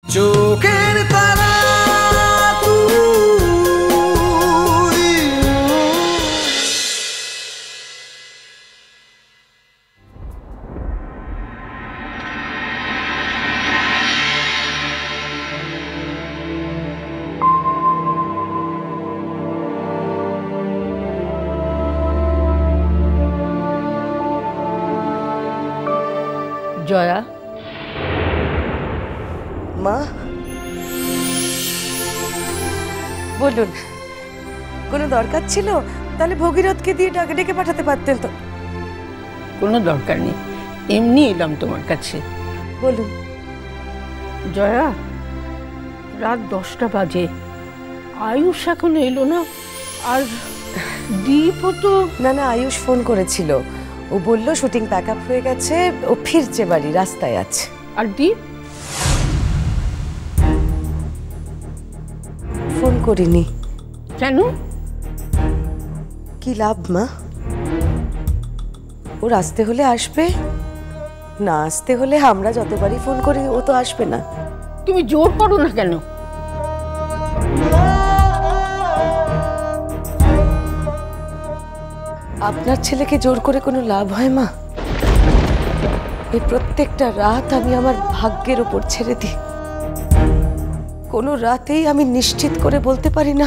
চোখের তারা জয়া, মা বলুন, কোনো দরকার ছিল? তাহলে ভগীরথকে দিয়ে টাকা ডেকে পাঠাতে পারতেন তো। কোনো দরকার নেই, এমনি এলাম তোমার কাছে। বলুন। জয়া, রাত 10টা বাজে, আয়ুষ এখনো এলো না, আর দীপও তো। না না, আয়ুষ ফোন করেছিল, ও বললো শুটিং প্যাক আপ হয়ে গেছে, ও ফিরছে বাড়ি, রাস্তায় আছে। আর দীপ? ফোন করিনি। কেন? কি লাভ মা? ওর আসতে হলে আসবে, না আসতে হলে আমরা যতবারই ফোন করি ও তো আসবে না। তুমি জোর করো না কেন? আপনার ছেলেকে জোর করে কোনো লাভ হয় মা? এই প্রত্যেকটা রাত আমি আমার ভাগ্যের ওপর ছেড়ে দিই। কোনো রাতেই আমি নিশ্চিত করে বলতে পারি না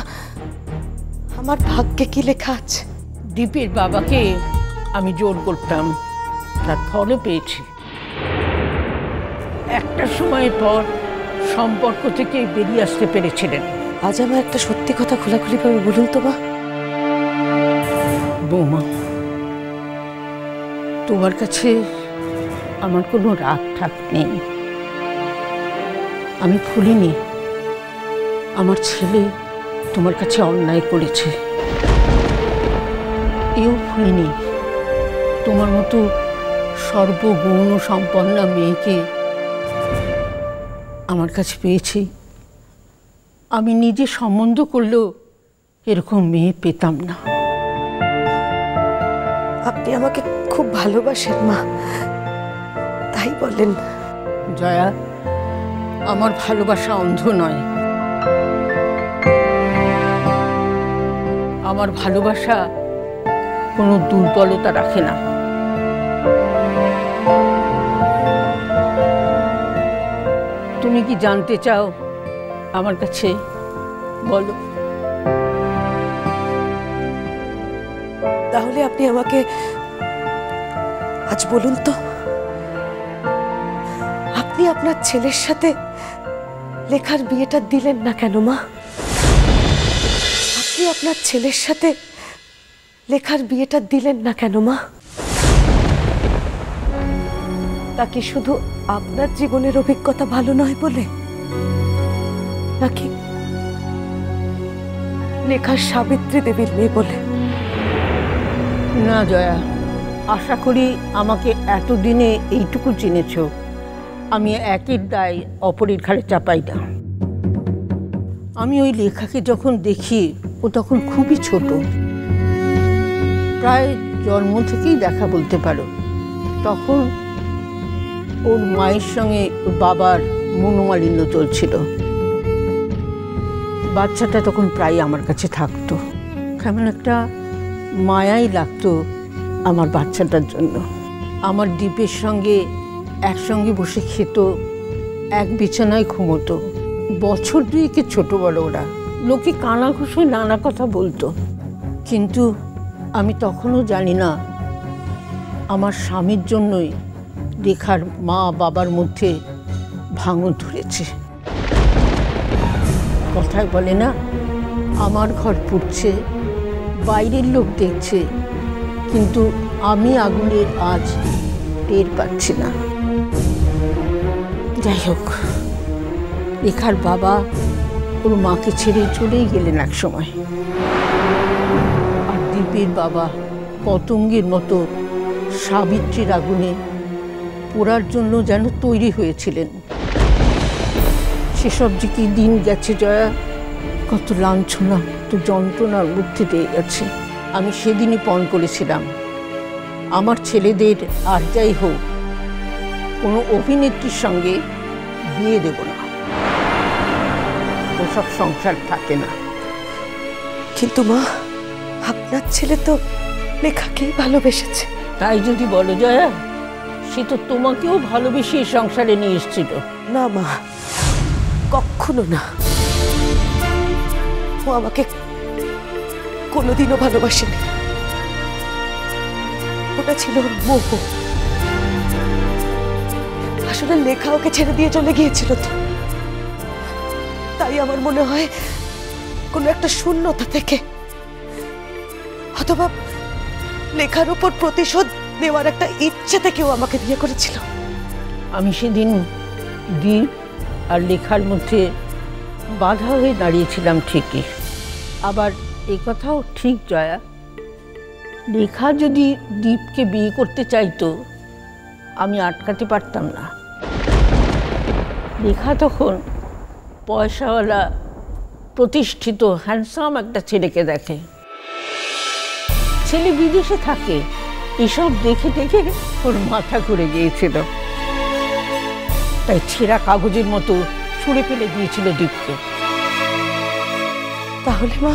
আমার ভাগ্যে কি লেখা আছে। দীপের বাবাকে আমি জোর করতাম, তার ফলও পেয়েছি। একটা সময়ের পর সম্পর্ক থেকে বেরিয়ে আসতে পেরেছিলেন। আজ আমার একটা সত্যি কথা খোলাখুলিভাবে বলুন তো মা। বৌমা, তোমার কাছে আমার কোনো রাগ ঠাক নেই। আমি ভুলিনি আমার ছেলে তোমার কাছে অন্যায় করেছে। এও ভুলিনি তোমার মতো সর্বগুণ সম্পন্না মেয়েকে আমার কাছে পেয়েছি। আমি নিজে সম্বন্ধ করলেও এরকম মেয়ে পেতাম না। আপনি আমাকে খুব ভালোবাসেন মা, তাই বলেন। জয়া, আমার ভালোবাসা অন্ধ নয়। আমার ভালোবাসা কোনো দুর্বলতা রাখে না। তুমি কি জানতে চাও আমার কাছে? বলো। তাহলে আপনি আমাকে আজ বলুন তো, আপনি আপনার ছেলের সাথে লেখার বিয়েটা দিলেন না কেন মা? আপনি আপনার ছেলের সাথে লেখার বিয়েটা দিলেন না কেন মা? তা কি শুধু আপনার জীবনের অভিজ্ঞতা ভালো নয় বলে, নাকি লেখার সাবিত্রী দেবীর মেয়ে বলে? না জয়া, আশা করি আমাকে এতদিনে এইটুকু চিনেছ, আমি একের দায় অপরের ঘাড়ে চাপাই না। আমি ওই লেখাকে যখন দেখি ও তখন খুবই ছোট, প্রায় জন্ম থেকেই দেখা বলতে পারো। তখন ওর মায়ের সঙ্গে ওর বাবার মনোমালিন্য চলছিল। বাচ্চাটা তখন প্রায় আমার কাছে থাকতো, কেমন একটা মায়াই লাগতো আমার বাচ্চাটার জন্য। আমার দীপের সঙ্গে একসঙ্গে বসে খেত, এক বিছানায় ঘুমোতো। বছর দুয়েকের ছোট বড় ওরা। লোকে কানাঘুষোয় নানা কথা বলতো, কিন্তু আমি তখনও জানি না আমার স্বামীর জন্যই রেখার মা বাবার মধ্যে ভাঙন ধরেছে। কথায় বলে না, আমার ঘর পুড়ছে, বাইরের লোক দেখছে, কিন্তু আমি আগুনের আজ টের পাচ্ছি না। যাই হোক, রেখার বাবা ওর মাকে ছেড়ে চলেই গেলেন এক সময়। আর দীপের বাবা পতঙ্গের মতো সাবিত্রীর আগুনে পোড়ার জন্য যেন তৈরি হয়েছিলেন। সেসব যে কি দিন গেছে জয়া, কত লাঞ্ছনা, কত যন্ত্রণার মধ্যে দিয়ে গেছে। আমি সেদিনই পণ করেছিলাম, আমার ছেলেদের আর যাই হোক কোনো অভিনেত্রীর সঙ্গে বিয়ে দেব না। ওসব সংসার থাকে না। কিন্তু মা, আপনার ছেলে তো লেখাকেই ভালোবেসেছে। তাই যদি বলো জয়া, সে তো তোমাকেও ভালোবেসে এই সংসারে নিয়ে এসেছিল। না মা, কখনো না। ও আমাকে কোনোদিনও ভালোবাসেনি। ওটা ছিল ওর মোহ। আসলে লেখা ওকে ছেড়ে দিয়ে চলে গিয়েছিল তো। তাই আমার মনে হয় কোনো একটা শূন্যতা থেকে, অথবা লেখার উপর প্রতিশোধ নেওয়ার একটা ইচ্ছে থেকেও আমাকে বিয়ে করেছিল। আমি সেদিন দীপ আর লেখার মধ্যে বাধা হয়ে দাঁড়িয়েছিলাম ঠিকই, আবার এ কথাও ঠিক জয়া, লেখা যদি দীপকে বিয়ে করতে চাইতো আমি আটকাতে পারতাম না। লেখা তখন পয়সাওয়ালা প্রতিষ্ঠিত হ্যান্ডসাম একটা ছেলেকে দেখে। ছেলে বিদেশে থাকে, এসব দেখে দেখে ওর মাথা ঘুরে গিয়েছিল। তাই ছেঁড়া কাগজের মতো ছুঁড়ে ফেলে দিয়েছিল দীপকে। তাহলে মা,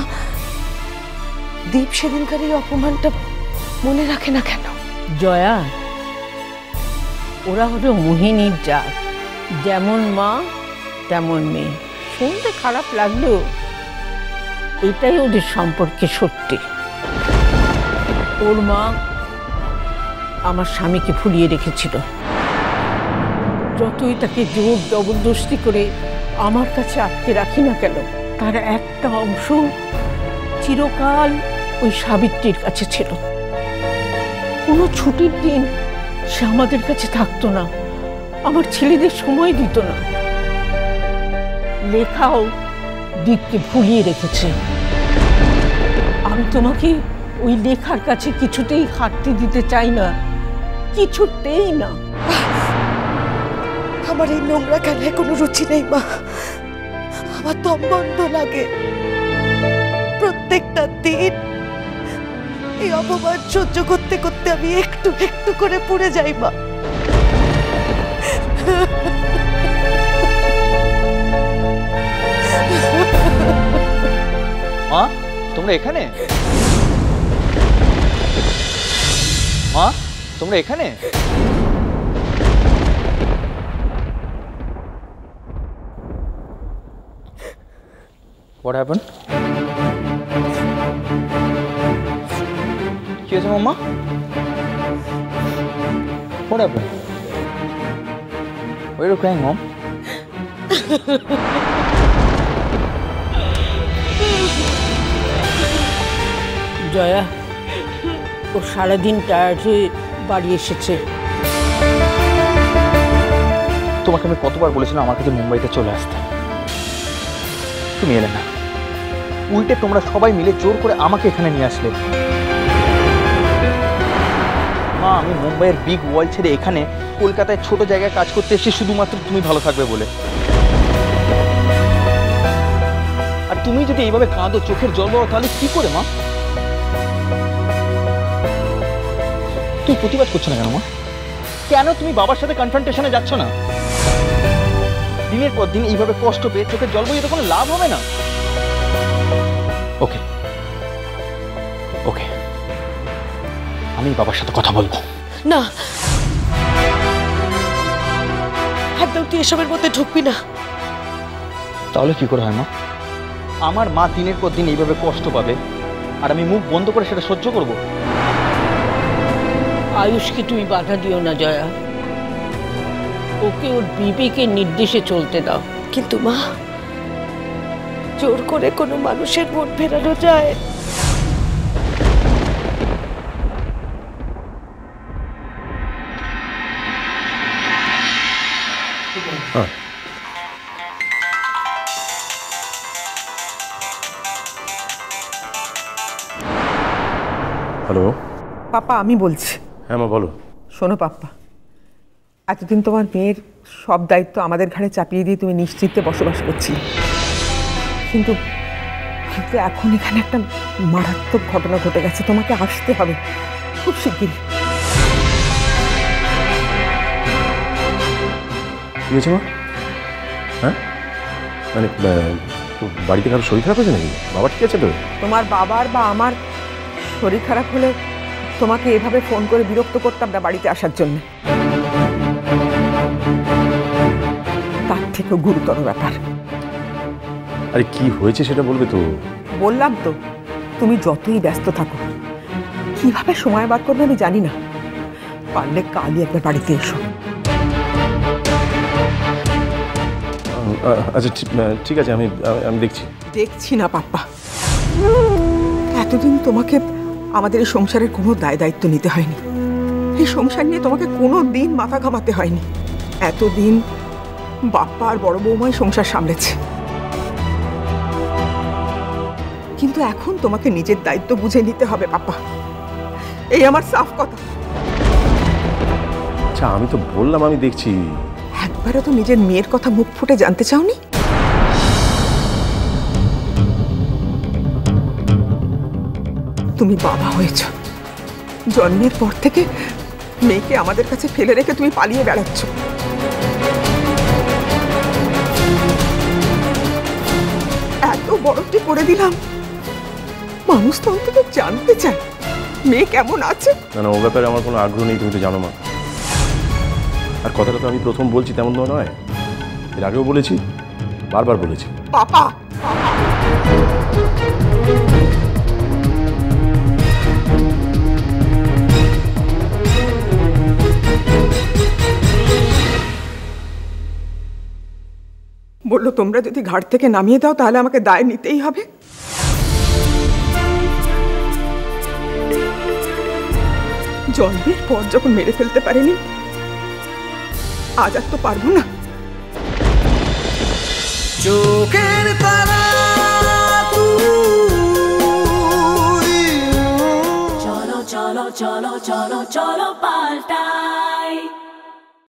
দীপ সেদিনকার এই অপমানটা মনে রাখে না কেন? জয়া, ওরা হলো মোহিনীর জাত, যেমন মা তেমন মেয়ে। শুনতে খারাপ লাগলেও এটাই ওদের সম্পর্কে সত্যি। ওর মা আমার স্বামীকে ফুলিয়ে রেখেছিল। যতই তাকে জোর জবরদস্তি করে আমার কাছে আটকে রাখি না কেন, তার একটা অংশ চিরকাল ওই সাবিত্রীর কাছে ছিল। কোনো ছুটির দিন সে আমাদের কাছে থাকতো না, আমার ছেলেদের সময় দিত না। লেখাও দীপকে ভুলিয়ে রেখেছে। আমি তোমাকে ওই লেখার কাছে কিছুতেই হাঁটতে দিতে চাই না, কিছুতেই না। আমার এই নোংরা খেলায় কোনো রুচি নেই মা। আমার দম বন্ধ লাগে। প্রত্যেকটা দিন এই অপমান সহ্য করতে করতে আমি একটু একটু করে পুড়ে যাই মা। মা, তোমরা এখানে? মা, তোমরা এখানে? What happened? কি হয়েছে মাম্মা? What happened? Why are you crying, Mom? Jaya, ও সারাদিন টায়ার্ড হয়ে বাড়ি এসেছে। তোমাকে আমি কতবার বলেছিলাম আমার কাছে মুম্বাইতে চলে আসতে, তুমি এলে না। উল্টে তোমরা সবাই মিলে জোর করে আমাকে এখানে নিয়ে আসলে। মা, আমি মুম্বাইয়ের বিগ ওয়ার্ল্ড ছেড়ে এখানে কলকাতায় ছোট জায়গায় কাজ করতে এসে শুধুমাত্র তুমি ভালো থাকবে বলে। আর তুমি যদি এইভাবে কাঁদো, চোখের জল পাও, তাহলে কি করে মা? তুমি প্রতিবাদ করছো না কেন মা? কেন তুমি বাবার সাথে কনফ্রন্টেশনে যাচ্ছ না? দিনের পর দিন এইভাবে কষ্ট পেয়ে চোখের জল বইয়ে তো কোনো লাভ হবে না। ওকে ওকে, আমি বাবার সাথে কথা বলবো। না, একদম তুই এসবের মধ্যে ঢুকবি না। তাহলে কি করে হয় মা? আমার মা দিনের পর দিন এইভাবে কষ্ট পাবে আর আমি মুখ বন্ধ করে সেটা সহ্য করব? আয়ুষকে তুমি বাধা দিও না জয়া, ওকে ওর বিবেকের নির্দেশে চলতে দাও। কিন্তু মা, জোর করে কোনো মানুষের মন ফেরানো যায়? হ্যালো পাপা, আমি বলছি। হ্যাঁ মা বলো। শোনো পাপ্পা, এতদিন তোমার মেয়ের সব দায়িত্ব আমাদের ঘাড়ে চাপিয়ে দিয়ে তুমি নিশ্চিন্তে বসবাস করছিলে, কিন্তু এখন এখানে একটা মারাত্মক ঘটনা ঘটে গেছে। তোমাকে আসতে হবে খুব শিগগিরই। কি হয়েছে মা? হ্যাঁ মানে তো বাড়িতে কারো শরীর খারাপ হয়েছে নাকি? বাবা ঠিক আছে তো? তোমার বাবার বা আমার শরীর খারাপ হলে তোমাকে এভাবে ফোন করে বিরক্ত করতাম না বাড়িতে আসার জন্য। তার থেকেও গুরুতর ব্যাপার। আরে কি হয়েছে সেটা বলবে তো? বললাম তো, তুমি যতই ব্যস্ত থাকো, কিভাবে সময় বার করবে আমি জানি না। পারলে কালই একবার বাড়িতে এসো। আচ্ছা ঠিক আছে, আমি দেখছি। দেখছি না পাপ্পা, এতদিন তোমাকে আমাদের এই সংসারের কোনো দায় দায়িত্ব নিতে হয়নি। এই সংসার নিয়ে তোমাকে কোনো দিন মাথা ঘামাতে হয়নি। এতদিন বাপ্পা আর বড় বৌমাই সংসার সামলেছে, কিন্তু এখন তোমাকে নিজের দায়িত্ব বুঝে নিতে হবে পাপ্পা। এই আমার সাফ কথা। আচ্ছা আমি তো বললাম আমি দেখছি। একবারও তো নিজের মেয়ের কথা মুখ ফুটে জানতে চাওনি? তুমি বাবা হয়েছ, জন্মের পর থেকে মেয়েকে আমাদের কাছে ফেলে রেখে তুমি পালিয়ে বেড়াচ্ছ। এত বড়টি করে দিলাম, মানুষ তো অন্তত জানতে চায় মেয়ে কেমন আছে। না ও ব্যাপারে আমার কোনো আগ্রহ নেই, তুমি তো জানো মা। আর কথাটা তো আমি প্রথম বলছি তেমন নয়, এর আগেও বলেছি, বারবার বলেছি। পাপা বললো তোমরা যদি ঘাট থেকে নামিয়ে দাও তাহলে আমাকে দায় নিতেই হবে। জন্মের পর যখন মেরে ফেলতে পারিনি, আজ আর তো পারবো না। চোখের তারা চলো চলো চলো চলো চলো পাল্টাই।